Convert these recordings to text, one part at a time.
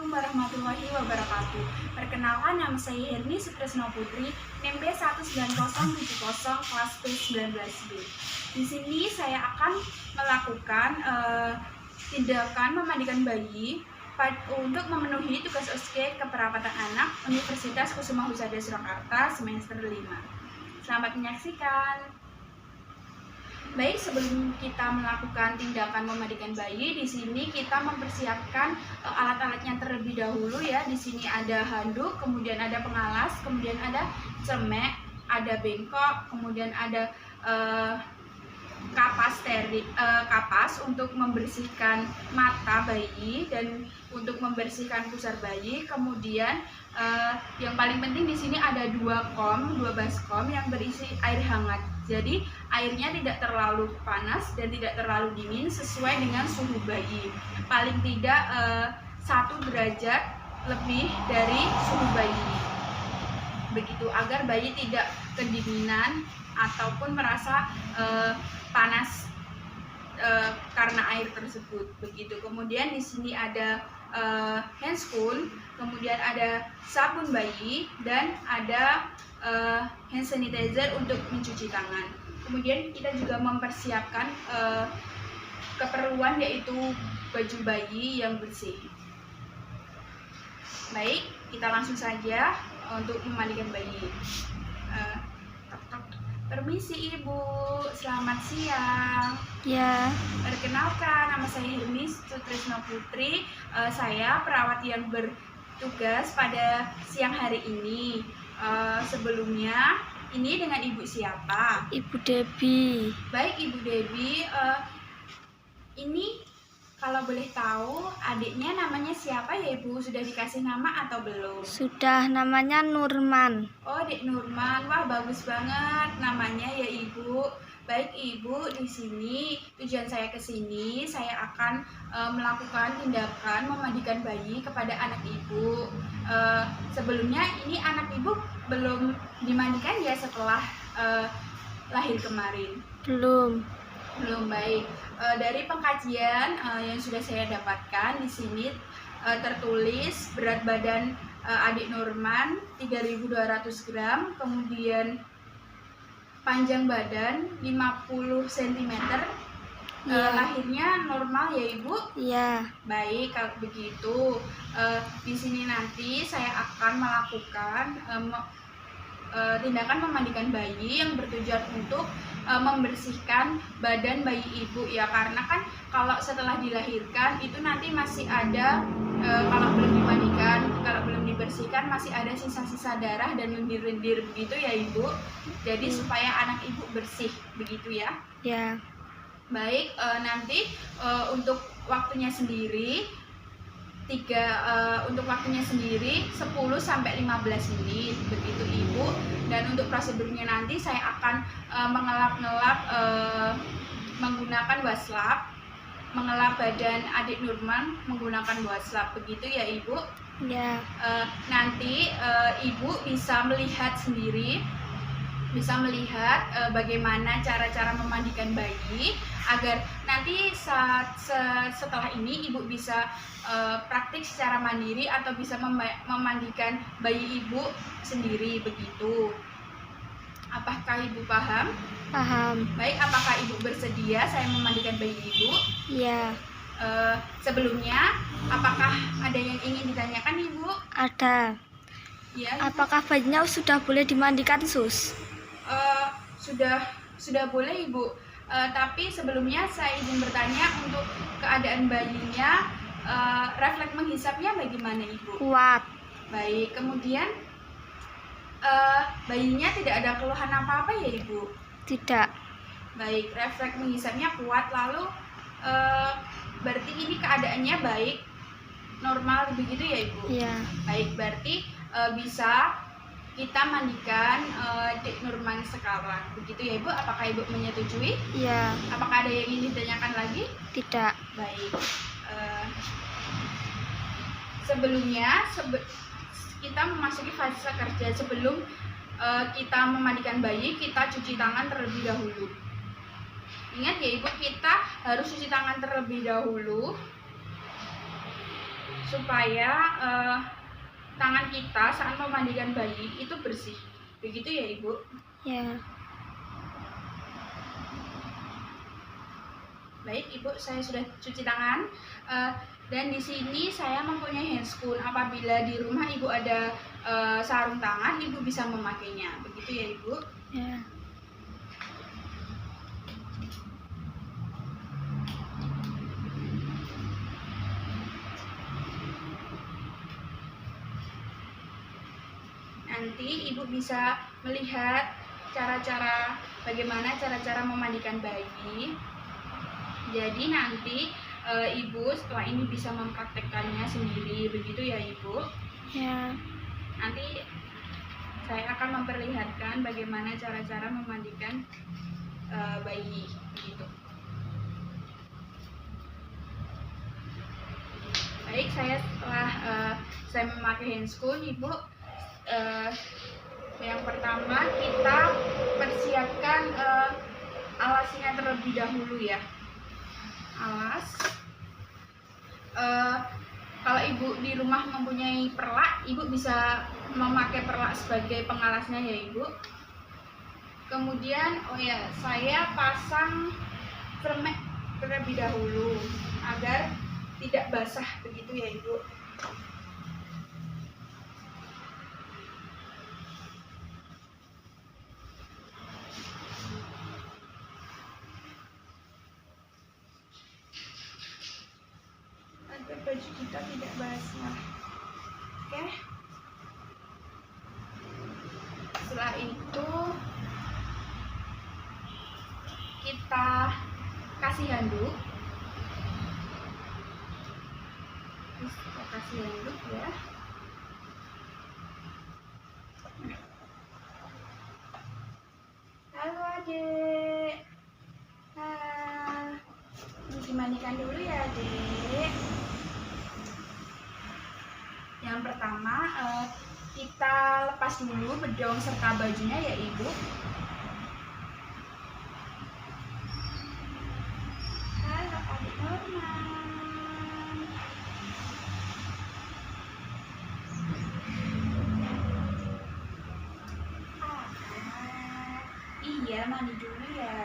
Assalamualaikum warahmatullahi wabarakatuh. Perkenalkan, nama saya Herni Sutresno Putri, NIM B19070 kelas B19B. Di sini saya akan melakukan tindakan memandikan bayi untuk memenuhi tugas OSCE Keperawatan Anak Universitas Kusuma Husada Surakarta semester 5. Selamat menyaksikan. Baik, sebelum kita melakukan tindakan memandikan bayi, di sini kita mempersiapkan alat-alatnya terlebih dahulu ya. Di sini ada handuk, kemudian ada pengalas, kemudian ada cemek, ada bengkok, kemudian ada kapas untuk membersihkan mata bayi dan untuk membersihkan pusar bayi. Kemudian yang paling penting di sini ada dua baskom yang berisi air hangat. Jadi airnya tidak terlalu panas dan tidak terlalu dingin, sesuai dengan suhu bayi. Paling tidak 1 derajat lebih dari suhu bayi. Begitu, agar bayi tidak kedinginan ataupun merasa panas karena air tersebut. Begitu. Kemudian di sini ada handscoon, kemudian ada sabun bayi dan ada hand sanitizer untuk mencuci tangan. Kemudian kita juga mempersiapkan keperluan, yaitu baju bayi yang bersih. Baik, kita langsung saja untuk memandikan bayi. Permisi Ibu, selamat siang. Ya. Perkenalkan, nama saya Herni Sutresno Putri. Saya perawat yang bertugas pada siang hari ini. Sebelumnya, ini dengan Ibu siapa? Ibu Debbie. Baik Ibu Debbie, ini kalau boleh tahu adiknya namanya siapa ya Ibu? Sudah dikasih nama atau belum? Sudah, namanya Nurman. Oh, Dek Nurman, wah bagus banget namanya ya Ibu. Baik Ibu, di sini tujuan saya ke sini, saya akan melakukan tindakan memandikan bayi kepada anak Ibu. Sebelumnya ini anak Ibu belum dimandikan ya setelah lahir kemarin? Belum. Baik. Dari pengkajian yang sudah saya dapatkan di sini tertulis berat badan adik Nurman 3.200 gram, kemudian panjang badan 50 cm. Ya. Lahirnya normal ya Ibu? Iya. Baik, kalau begitu di sini nanti saya akan melakukan tindakan memandikan bayi yang bertujuan untuk membersihkan badan bayi Ibu ya, karena kan kalau setelah dilahirkan itu nanti masih ada kalau belum dimandikan, kalau belum dibersihkan masih ada sisa-sisa darah dan lendir-lendir begitu ya Ibu. Jadi supaya anak Ibu bersih begitu ya. Ya. Baik, nanti untuk waktunya sendiri untuk waktunya sendiri 10-15 menit begitu Ibu. Dan untuk prosedurnya nanti saya akan mengelap-ngelap menggunakan waslap, mengelap badan adik Nurman menggunakan waslap begitu ya Ibu. Ya. Nanti Ibu bisa melihat sendiri, bisa melihat bagaimana cara-cara memandikan bayi, agar nanti setelah ini Ibu bisa praktik secara mandiri atau bisa memandikan bayi Ibu sendiri begitu. Apakah Ibu paham? Paham. Baik, apakah Ibu bersedia saya memandikan bayi Ibu? Ya. Sebelumnya, apakah ada yang ingin ditanyakan Ibu? Ada. Ya, Ibu. Apakah bayinya sudah boleh dimandikan, Sus? Sudah boleh Ibu, tapi sebelumnya saya izin bertanya untuk keadaan bayinya, refleks menghisapnya bagaimana Ibu? Kuat. Baik, kemudian bayinya tidak ada keluhan apa-apa ya Ibu? Tidak. Baik, refleks menghisapnya kuat, lalu berarti ini keadaannya baik, normal begitu ya Ibu? Iya. Baik, berarti bisa kita mandikan Dek Nurman sekarang begitu ya Ibu. Apakah Ibu menyetujui? Iya. Apakah ada yang ingin ditanyakan lagi? Tidak. Baik, sebelumnya kita memasuki fase kerja. Sebelum kita memandikan bayi, kita cuci tangan terlebih dahulu. Ingat ya Ibu, kita harus cuci tangan terlebih dahulu supaya tangan kita saat memandikan bayi itu bersih. Begitu ya Ibu? Ya. Baik Ibu, saya sudah cuci tangan. Dan di sini saya mempunyai handscoon. Apabila di rumah Ibu ada sarung tangan, Ibu bisa memakainya. Begitu ya Ibu? Ya. Nanti Ibu bisa melihat bagaimana cara-cara memandikan bayi. Jadi nanti Ibu setelah ini bisa mempraktekkannya sendiri, begitu ya Ibu? Ya. Nanti saya akan memperlihatkan bagaimana cara-cara memandikan bayi, begitu. Baik, setelah saya memakai handscoon, Ibu, yang pertama kita persiapkan alasnya terlebih dahulu ya. Alas. Kalau Ibu di rumah mempunyai perlak, Ibu bisa memakai perlak sebagai pengalasnya ya Ibu. Kemudian saya pasang permek terlebih dahulu agar tidak basah, begitu ya Ibu. Agar baju kita tidak basah. Oke. Setelah itu kita kasih handuk. Kita kasih handuk ya. Halo Adek. Ini dimandikan dulu ya Adek. Yang pertama kita lepas dulu bedong serta bajunya ya Ibu. Halo Adik Norman. Iya, mandi dulu ya.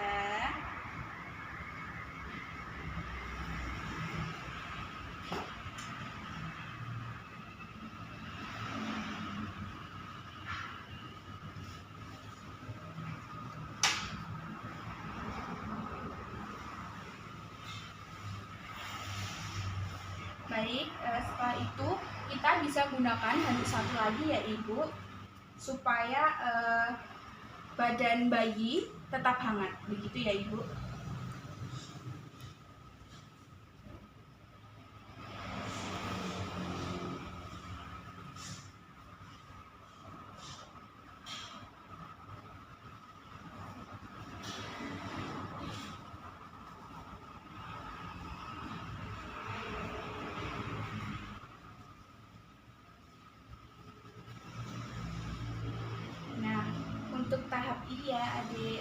Baik, setelah itu kita bisa gunakan handuk satu lagi ya Ibu, supaya badan bayi tetap hangat, begitu ya Ibu.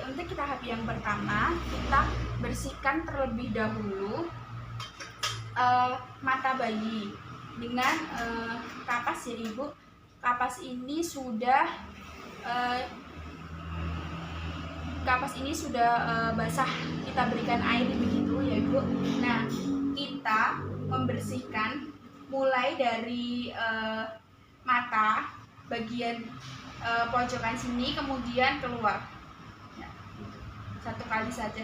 Untuk tahap yang pertama, kita bersihkan terlebih dahulu mata bayi dengan kapas ya Ibu. Kapas ini sudah basah, kita berikan air begitu ya Ibu. Nah, kita membersihkan mulai dari mata bagian pojokan sini, kemudian keluar. Satu kali saja,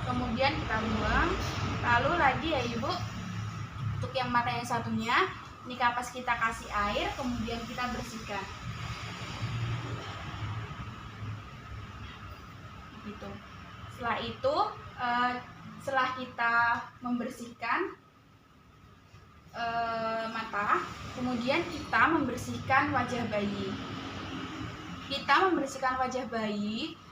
kemudian kita buang. Lalu lagi ya Ibu, untuk yang mata yang satunya, ini kapas kita kasih air, kemudian kita bersihkan gitu. Setelah itu setelah kita membersihkan mata, kemudian kita membersihkan wajah bayi.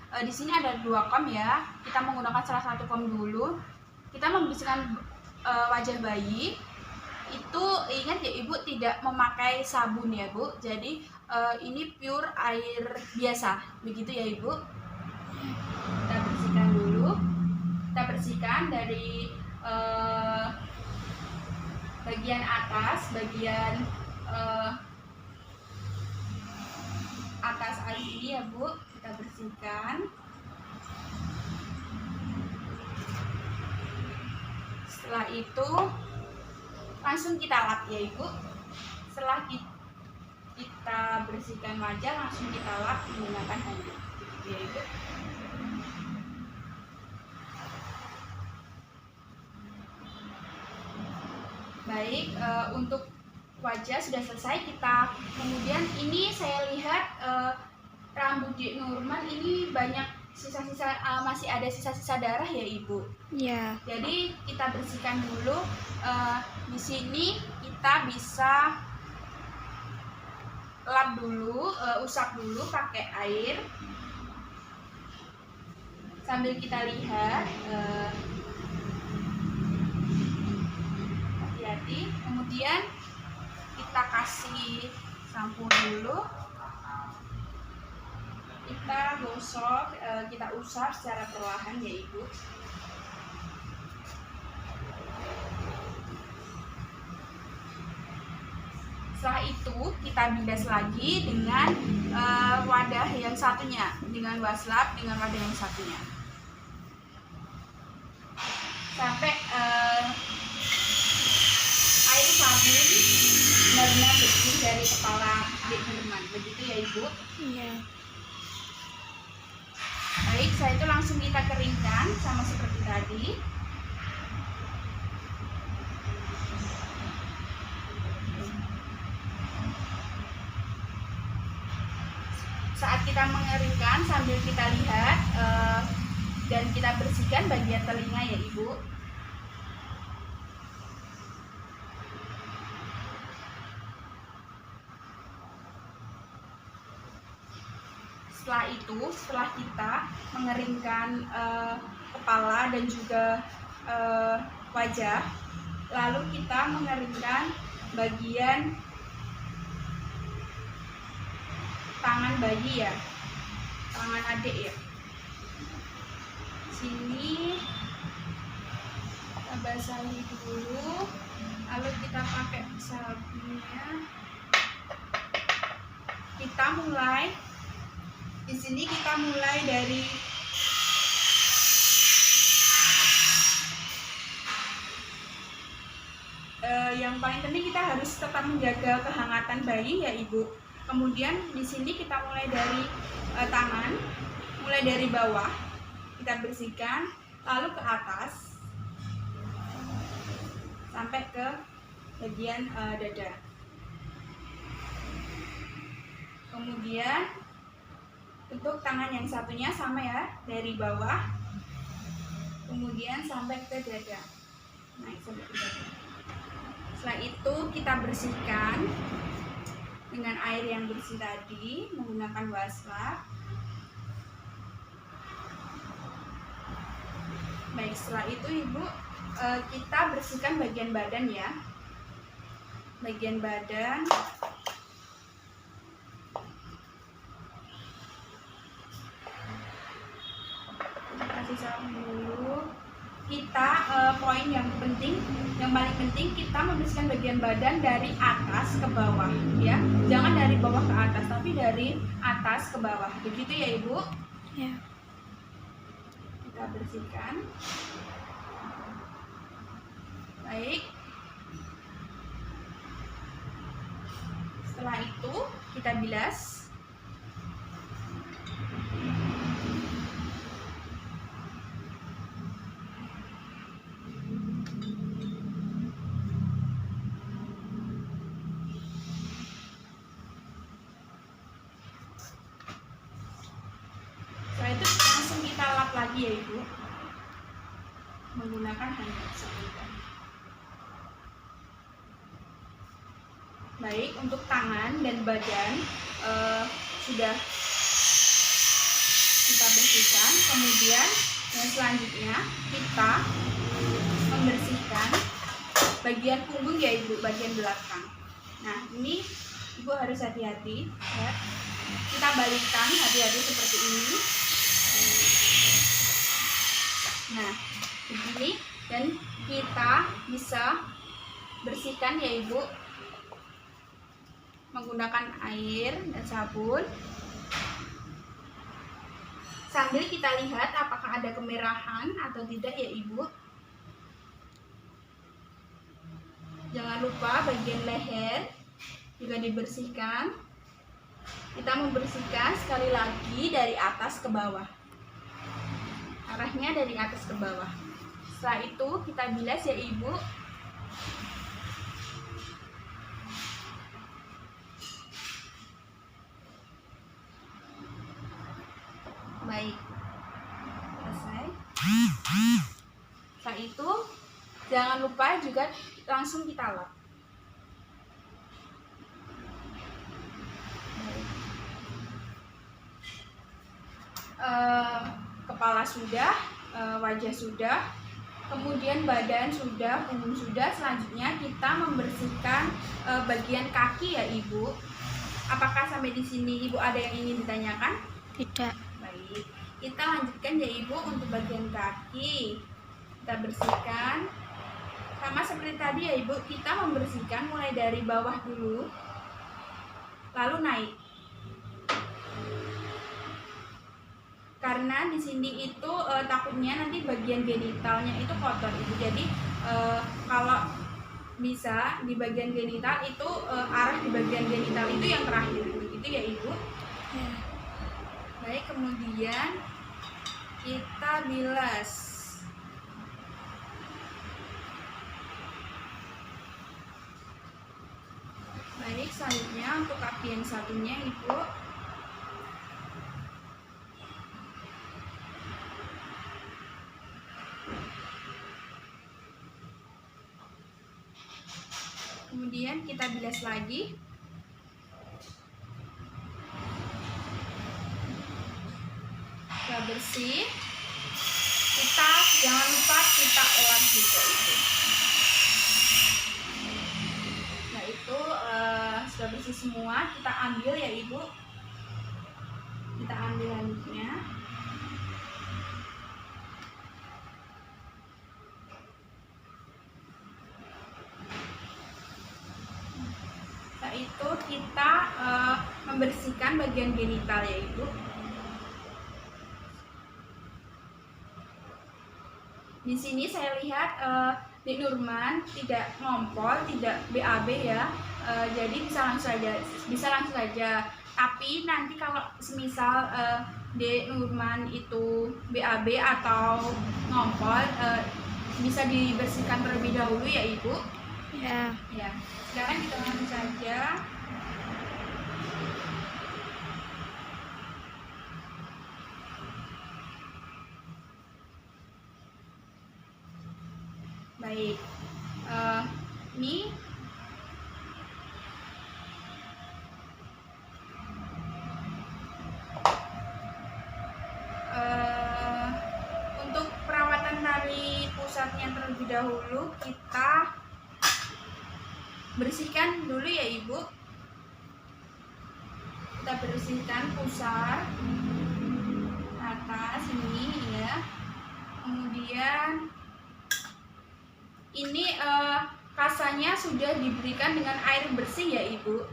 Di sini ada 2 kom ya. Kita menggunakan salah satu kom dulu. Kita membersihkan wajah bayi. Itu ingat ya Ibu, tidak memakai sabun ya Bu. Jadi ini pure air biasa, begitu ya Ibu. Kita bersihkan dulu. Kita bersihkan dari bagian atas, bagian atas air ini ya Bu, kita bersihkan. Setelah itu langsung kita lap ya Ibu. Setelah kita bersihkan wajah, langsung kita lap menggunakan handuk ya Ibu. Baik, untuk wajah sudah selesai. Kita kemudian ini saya lihat rambut Dik Nurman ini banyak sisa-sisa, masih ada sisa-sisa darah ya Ibu. Ya. Jadi kita bersihkan dulu. Di sini kita bisa lap dulu, usap dulu pakai air sambil kita lihat. Hati-hati. Kemudian kita kasih sampo dulu, kita gosok, kita usap secara perlahan ya Ibu. Setelah itu kita bilas lagi dengan wadah yang satunya, dengan waslap dengan wadah yang satunya sampai air sabun benar-benar bersih dari kepala Dik Nurman. Begitu ya Ibu? Iya. Baik, setelah itu langsung kita keringkan sama seperti tadi. Saat kita mengeringkan, sambil kita lihat dan kita bersihkan bagian telinga ya Ibu. Setelah itu, setelah kita mengeringkan kepala dan juga wajah, lalu kita mengeringkan bagian tangan bayi ya, tangan adik ya. Sini kita basahi dulu, lalu kita pakai sabunnya. Kita mulai di sini, kita mulai dari yang paling penting kita harus tetap menjaga kehangatan bayi ya Ibu. Kemudian di sini kita mulai dari tangan, mulai dari bawah kita bersihkan, lalu ke atas sampai ke bagian dada. Kemudian untuk tangan yang satunya sama ya, dari bawah kemudian sampai ke dada, naik sampai ke dada. Setelah itu kita bersihkan dengan air yang bersih tadi menggunakan waslap. Baik, setelah itu Ibu, kita bersihkan bagian badan ya, bagian badan. Kita kasih sabun dulu. Kita poin yang penting, yang paling penting, kita membersihkan bagian badan dari atas ke bawah ya, jangan dari bawah ke atas tapi dari atas ke bawah. Begitu ya Ibu Ya. Kita bersihkan. Baik, setelah itu kita bilas. Setelah itu langsung kita lap lagi ya Ibu, menggunakan handuk seperti tadi. Baik, untuk tangan dan badan sudah kita bersihkan. Kemudian yang selanjutnya kita membersihkan bagian punggung ya Ibu, bagian belakang. Nah ini Ibu harus hati-hati ya. Kita balikkan hati-hati seperti ini. Nah begini, dan kita bisa bersihkan ya Ibu menggunakan air dan sabun. Sambil kita lihat apakah ada kemerahan atau tidak ya Ibu. Jangan lupa bagian leher juga dibersihkan. Kita membersihkan sekali lagi dari atas ke bawah. Arahnya dari atas ke bawah. Setelah itu kita bilas ya Ibu. Baik, selesai. Setelah itu jangan lupa juga langsung kita lap. Kepala sudah, wajah sudah, kemudian badan sudah, punggung sudah. Selanjutnya kita membersihkan bagian kaki ya Ibu. Apakah sampai di sini Ibu ada yang ingin ditanyakan? Tidak. Baik, kita lanjutkan ya Ibu untuk bagian kaki. Kita bersihkan sama seperti tadi ya Ibu. Kita membersihkan mulai dari bawah dulu, lalu naik. Karena di sini itu takutnya nanti bagian genitalnya itu kotor Ibu. Jadi kalau bisa di bagian genital itu arah di bagian genital itu yang terakhir, begitu ya Ibu. Ya. Baik, kemudian kita bilas. Baik, selanjutnya untuk kaki yang satunya Ibu. Kemudian kita bilas lagi. Sudah bersih. Kita jangan lupa kita elak juga itu. Nah itu sudah bersih semua. Kita ambil ya Ibu. Kita ambil handuknya. Setelah itu kita membersihkan bagian genital ya Ibu. Di sini saya lihat Dik Nurman tidak ngompol, tidak BAB ya. Jadi bisa langsung saja. Tapi nanti kalau semisal Dik Nurman itu BAB atau ngompol, bisa dibersihkan terlebih dahulu ya Ibu. Ya. Ya, sekarang kita langsung saja. Baik, ini untuk perawatan tali pusatnya terlebih dahulu kita bersihkan dulu ya Ibu. Kita bersihkan pusat atas ini ya. Kemudian ini kasanya sudah diberikan dengan air bersih ya Ibu.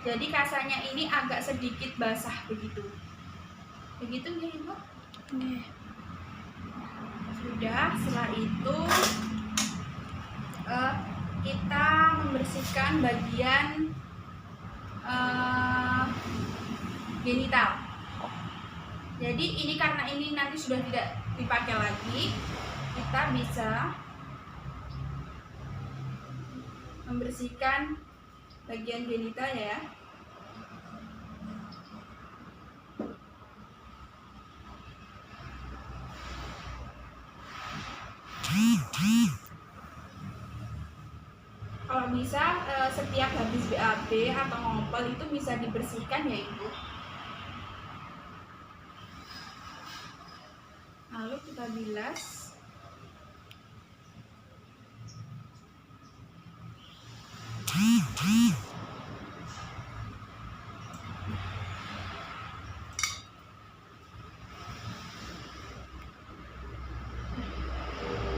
Jadi kasanya ini agak sedikit basah begitu. Begitu ya Ibu? Ya. Sudah, setelah itu kita membersihkan bagian genital. Jadi ini karena ini nanti sudah tidak dipakai lagi, kita bisa membersihkan bagian genital ya. Kalau bisa setiap habis BAB atau ngompol itu bisa dibersihkan ya Ibu. Lalu kita bilas.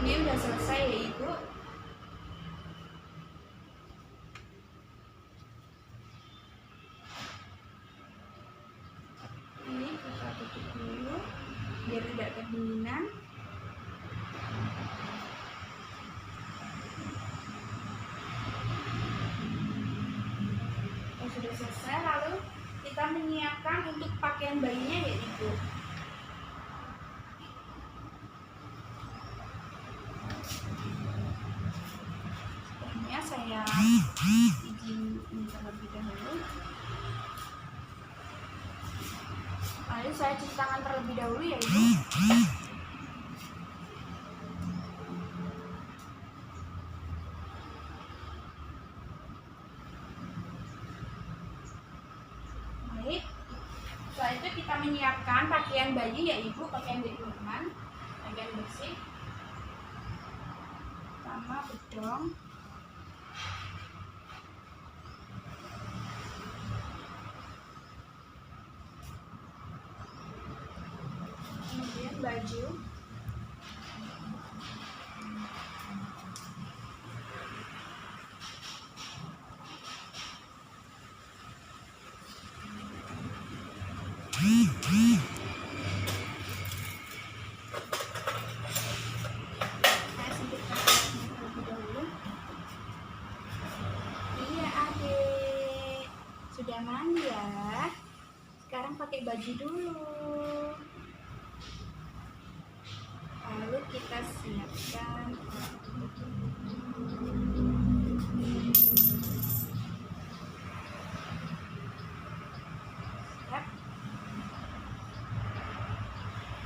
Ini udah selesai ya Ibu. siapkan untuk pakaian bayinya ya Ibu. Sebelumnya saya izin terlebih dahulu. Lalu saya cuci tangan terlebih dahulu ya Ibu. Baik. Setelah itu kita menyiapkan pakaian bayi ya Ibu, pakaian Dek Nurman, pakaian bersih, sama bedong. Kemudian baju. Saya singkirkan terlebih dahulu. Iya Adik, sudah mandi ya. Sekarang pakai baju dulu. Lalu kita siapkan siap.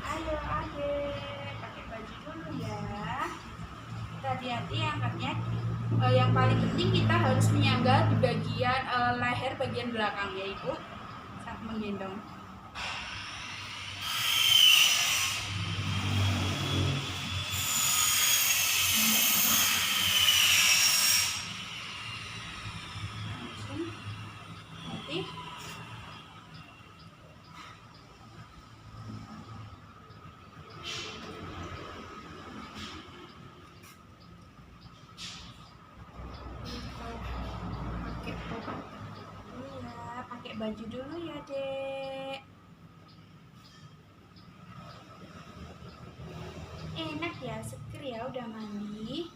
Ayo Adik, pakai baju dulu ya. Kita hati-hati angkatnya. Yang paling penting kita harus menyangga di bagian leher bagian belakang ya Ibu, saat menggendong. Nanti pakai baju dulu ya Dek. Enak ya, seger ya udah mandi.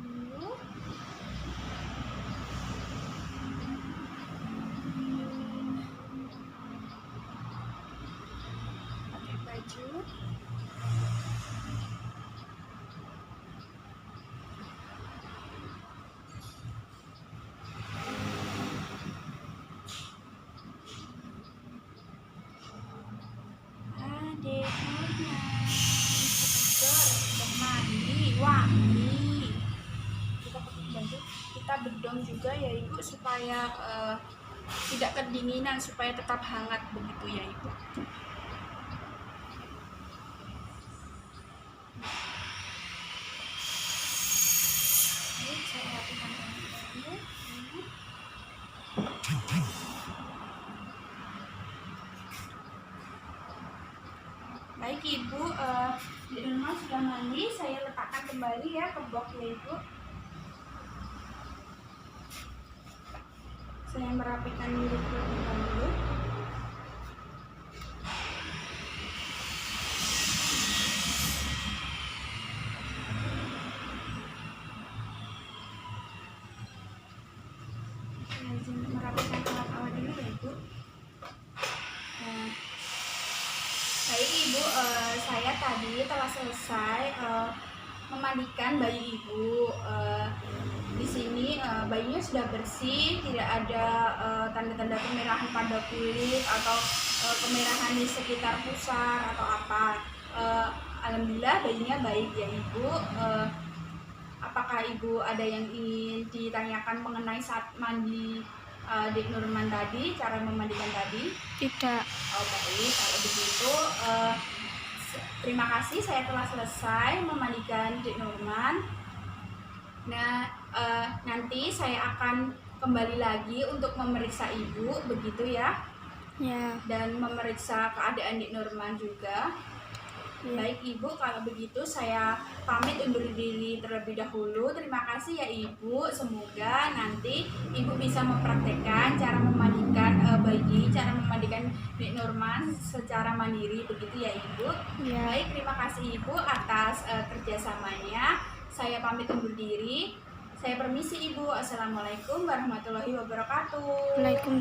Dulu. Pakai baju. Adik Nurman seger, udah mandi, wangi. Kita pakai baju, kita bedong juga ya Ibu supaya tidak kedinginan, supaya tetap hangat begitu ya Ibu. Baik, saya rapikan dulu. Baik Ibu, di rumah sudah mandi, saya letakkan kembali ya ke box ya Ibu. Saya merapikan dulu terlebih dahulu. Saya izin merapikan alat-alat dulu ya Ibu. Baik Ibu, saya tadi telah selesai memandikan bayi Ibu. Di sini bayinya sudah bersih, tidak ada tanda-tanda kemerahan pada kulit atau kemerahan di sekitar pusar atau apa. Alhamdulillah bayinya baik ya Ibu. Apakah Ibu ada yang ingin ditanyakan mengenai saat mandi Dek Nurman tadi, cara memandikan tadi? Tidak. Oh baik, kalau begitu terima kasih, saya telah selesai memandikan Dek Nurman. Nah, nanti saya akan kembali lagi untuk memeriksa Ibu, begitu ya? Ya. Dan memeriksa keadaan Dek Nurman juga. Ya. Baik Ibu, kalau begitu saya pamit undur diri terlebih dahulu. Terima kasih ya Ibu. Semoga nanti Ibu bisa mempraktekkan cara memandikan bayi, cara memandikan Dek Nurman secara mandiri, begitu ya Ibu. Ya. Baik, terima kasih Ibu atas kerjasamanya. saya pamit undur diri. Saya permisi Ibu. Assalamualaikum warahmatullahi wabarakatuh. Waalaikumsalam.